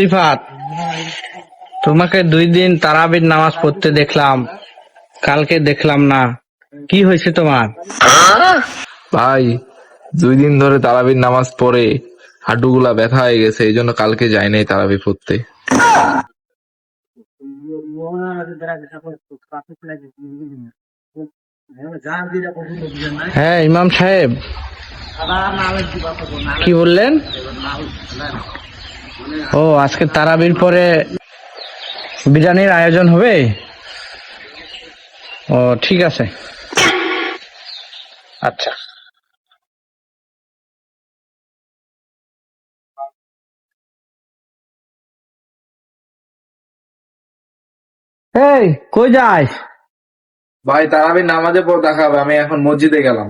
রিফাত, তোমাকে 2 দিন তারাবির নামাজ পড়তে দেখলাম, কালকে দেখলাম না, কি হয়েছে তোমার? ভাই 2 দিন ধরে তারাবির নামাজ পড়ে হাঁটুগুলা ব্যথা হয়ে গেছে, এই জন্য কালকে যাই নাই তারাবি পড়তে। হ্যাঁ ইমাম সাহেব, কি বললেন? ও, আজকে তারাবির পরে বিরিয়ানির আয়োজন হবে? ও ঠিক আছে, আচ্ছা। এই কই যাস? ভাই তারাবির নামাজে পর দেখা হবে, আমি এখন মসজিদে গেলাম।